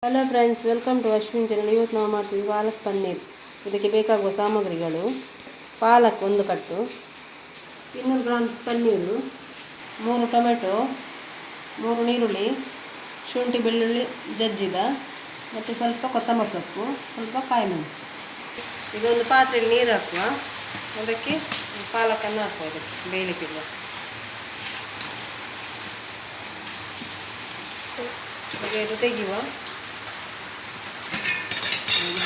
Hello friends, welcome to Ashwin channel. ಇವತ್ತು ನಾವು ಮಾಡ್ತೀವಿ ಪಾಲಕ್ ಪನ್ನೀರ್. ಇದಕ್ಕೆ ಬೇಕಾಗುವ ಸಾಮಗ್ರಿಗಳು: ಪಾಲಕ್ 1 ಕಟ್ಟು, 200 ಗ್ರಾಮ್ ಪನ್ನೀರು, 3 ಟೊಮೆಟೊ, 3 ನೀರುಳ್ಳಿ, ಶುಂಠಿ ಬೆಳ್ಳುಳ್ಳಿ ಜಜ್ಜಿದ, ಮತ್ತು ಸ್ವಲ್ಪ ಕೊತ್ತಂಬರಿ ಸೊಪ್ಪು, ಸ್ವಲ್ಪ ಕಾಯಿ ಮೆಣಸು. ಈಗ ಒಂದು ಪಾತ್ರೆಗೆ ನೀರು ಹಾಕುವ. ಅದಕ್ಕೆ ಪಾಲಕನ್ನು ಹಾಕುವ. ಅದಕ್ಕೆ ಬೇಯಲಿಕ್ಕಿಡುವ. ಹಾಗೆ ಇದು ತೆಗೆಯುವ.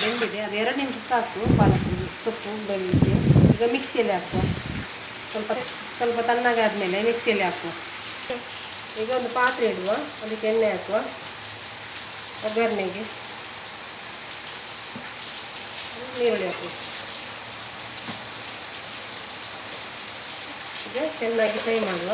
ಬೆಂದಿದೆ, ಅದು 2 ನಿಮಿಷ ಸಾಕು ಪಾಲಕ್ ಸೊಪ್ಪು ಬೆಂದಿದೆ. ಈಗ ಮಿಕ್ಸಿಯಲ್ಲಿ ಹಾಕುವ. ಸ್ವಲ್ಪ ತಣ್ಣಗಾದ್ಮೇಲೆ ಮಿಕ್ಸಿಯಲ್ಲಿ ಹಾಕುವ. ಈಗ ಒಂದು ಪಾತ್ರೆ ಇಡುವ. ಅದಕ್ಕೆ ಎಣ್ಣೆ ಹಾಕುವ. ಒಗ್ಗರಣೆಗೆ ನೀರುಳ್ಳಿ ಹಾಕುವ. ಈಗ ಚೆನ್ನಾಗಿ ಫ್ರೈ ಮಾಡುವ.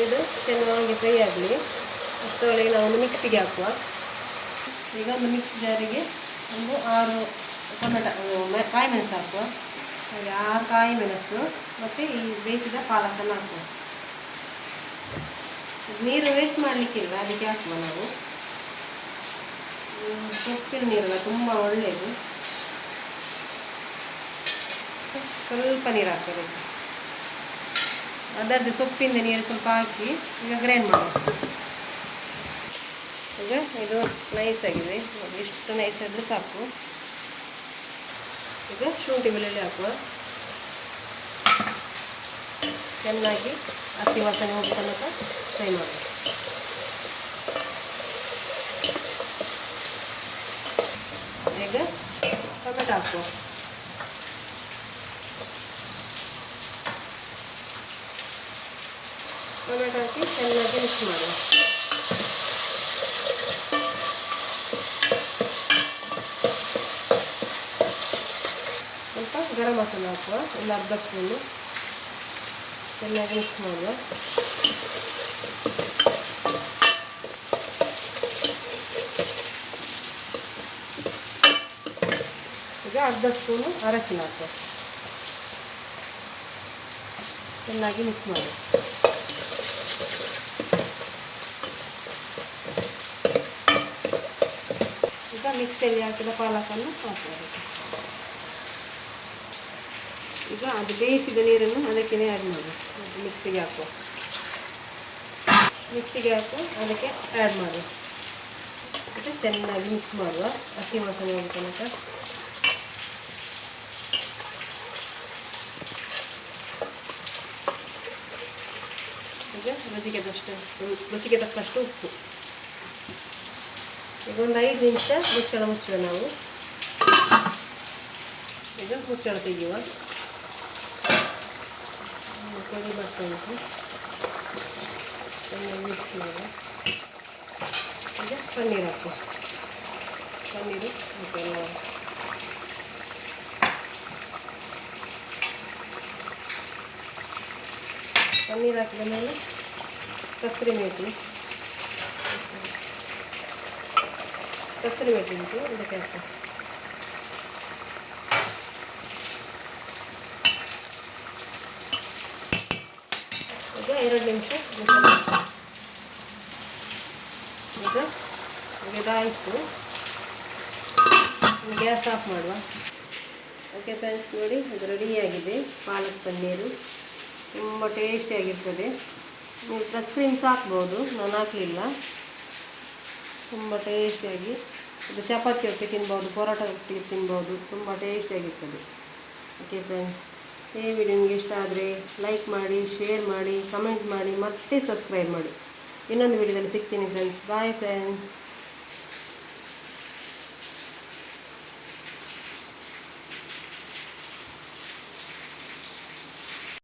ಇದು ಚೆನ್ನಾಗಿ ಫ್ರೈ ಆಗಲಿ. ಅಷ್ಟರೊಳಗೆ ನಾವು ಒಂದು ಮಿಕ್ಸಿಗೆ ಹಾಕುವ. ಈಗ ಒಂದು ಮಿಕ್ಸಿ ಜಾರಿಗೆ ಒಂದು 6 ಟೊಮೆಟೊ ಕಾಯಿ ಮೆಣಸು ಹಾಕುವ. ಹಾಗೆ 6 ಕಾಯಿ ಮೆಣಸು ಮತ್ತು ಈ ಬೇಯಿಸಿದ ಪಾಲಕನ್ನು ಹಾಕುವ. ನೀರು ವೇಸ್ಟ್ ಮಾಡಲಿಕ್ಕಿಲ್ಲ, ಅದಕ್ಕೆ ಹಾಕುವ. ನಾವು ಸೊಪ್ಪಿನ ನೀರಲ್ಲ, ತುಂಬ ಒಳ್ಳೆಯದು. ಸ್ವಲ್ಪ ನೀರು ಹಾಕಬೇಕು. ಅದರದ್ದು ಸೊಪ್ಪಿಂದ ನೀರು ಸ್ವಲ್ಪ ಹಾಕಿ ಈಗ ಗ್ರೈಂಡ್ ಮಾಡುವ. ಈಗ ಇದು ನೈಸ್ ಆಗಿದೆ. ಎಷ್ಟು ನೈಸ್ ಆದರೂ ಸಾಕು. ಈಗ ಶುಂಠಿ ಬೆಳ್ಳುಳ್ಳಿ ಹಾಕುವ. ಚೆನ್ನಾಗಿ ಹಸಿ ವಾಸನೆ ಹೋಗೋ ತನಕ ಫ್ರೈ ಮಾಡುವ. ಈಗ ಟೊಮೆಟೊ ಹಾಕುವ. ಟೊಮೆಟೊ ಹಾಕಿ ಚೆನ್ನಾಗಿ ಮಿಕ್ಸ್ ಮಾಡುವ. ಸ್ವಲ್ಪ ಗರಂ ಮಸಾಲ ಹಾಕುವ, ಒಂದು ಅರ್ಧ ಸ್ಪೂನು. ಚೆನ್ನಾಗಿ ಮಿಕ್ಸ್ ಮಾಡುವ. ಈಗ ಅರ್ಧ ಸ್ಪೂನು ಅರಶಿನ ಹಾಕುವ. ಚೆನ್ನಾಗಿ ಮಿಕ್ಸ್ ಮಾಡುವ. ಈಗ ಮಿಕ್ಸಿಯಲ್ಲಿ ಹಾಕಿದ ಪಾಲಕನ್ನು ಹಾಕುವ. ಈಗ ಅದು ಬೇಯಿಸಿದ ನೀರನ್ನು ಅದಕ್ಕೆ ಆ್ಯಡ್ ಮಾಡಿ ಮಿಕ್ಸಿಗೆ ಹಾಕುವ. ಅದಕ್ಕೆ ಆ್ಯಡ್ ಮಾಡುವ. ಮತ್ತು ಚೆನ್ನಾಗಿ ಮಿಕ್ಸ್ ಮಾಡುವ, ಹಸಿ ವಾಸನೆ ಹೋಗೋ ತನಕ. ಈಗ ರುಚಿಗೆ ತಕ್ಕಷ್ಟು ಉಪ್ಪು. ಈಗ ಒಂದು 5 ನಿಮಿಷ ಮುಚ್ಚಳ ನಾವು. ಈಗ ಮುಚ್ಚಳ ತೆಗೆಯುವ. ಕಡಿ ಬರ್ತಾ ಉಂಟು. ಚೆನ್ನಾಗಿ ಮಿಕ್ಸ್ ಮಾಡುವ. ಈಗ ಪನ್ನೀರ್ ಹಾಕುವ. ಪನ್ನೀರು ಹಾಕುವ. ಪನ್ನೀರ್ ಹಾಕಿದ ಮೇಲೆ ಕಸ್ತೂರಿ ಮೇಥಿ ಉಂಟು, ಅದಕ್ಕೆ ಹಾಕುವ. ಈಗ 2 ನಿಮಿಷ. ಈಗ ಇದಾಯಿತು. ಗ್ಯಾಸ್ ಆಫ್ ಮಾಡುವ. ಓಕೆ ಫ್ರೆಂಡ್ಸ್, ನೋಡಿ ಇದು ರೆಡಿಯಾಗಿದೆ ಪಾಲಕ್ ಪನ್ನೀರು. ತುಂಬ ಟೇಸ್ಟಿಯಾಗಿರ್ತದೆ. ನೀವು ಫ್ರೆಶ್ ಕ್ರೀಮ್ಸ್ ಹಾಕ್ಬೋದು, ನಾನು ಹಾಕಲಿಲ್ಲ. ತುಂಬ ಟೇಸ್ಟಿಯಾಗಿ ಇದು ಚಪಾತಿ ಒಟ್ಟಿಗೆ ತಿನ್ಬೋದು, ಪರೋಟ ಒಟ್ಟಿಗೆ ತಿನ್ಬೋದು. ತುಂಬ ಟೇಸ್ಟಿಯಾಗಿರ್ತದೆ. ಓಕೆ ಫ್ರೆಂಡ್ಸ್, ಈ ವಿಡಿಯೋ ನಿಮಗೆ ಇಷ್ಟ ಆದರೆ ಲೈಕ್ ಮಾಡಿ, ಶೇರ್ ಮಾಡಿ, ಕಮೆಂಟ್ ಮಾಡಿ, ಮತ್ತೆ ಸಬ್ಸ್ಕ್ರೈಬ್ ಮಾಡಿ. ಇನ್ನೊಂದು ವಿಡಿಯೋದಲ್ಲಿ ಸಿಗ್ತೀನಿ ಫ್ರೆಂಡ್ಸ್. Bye friends.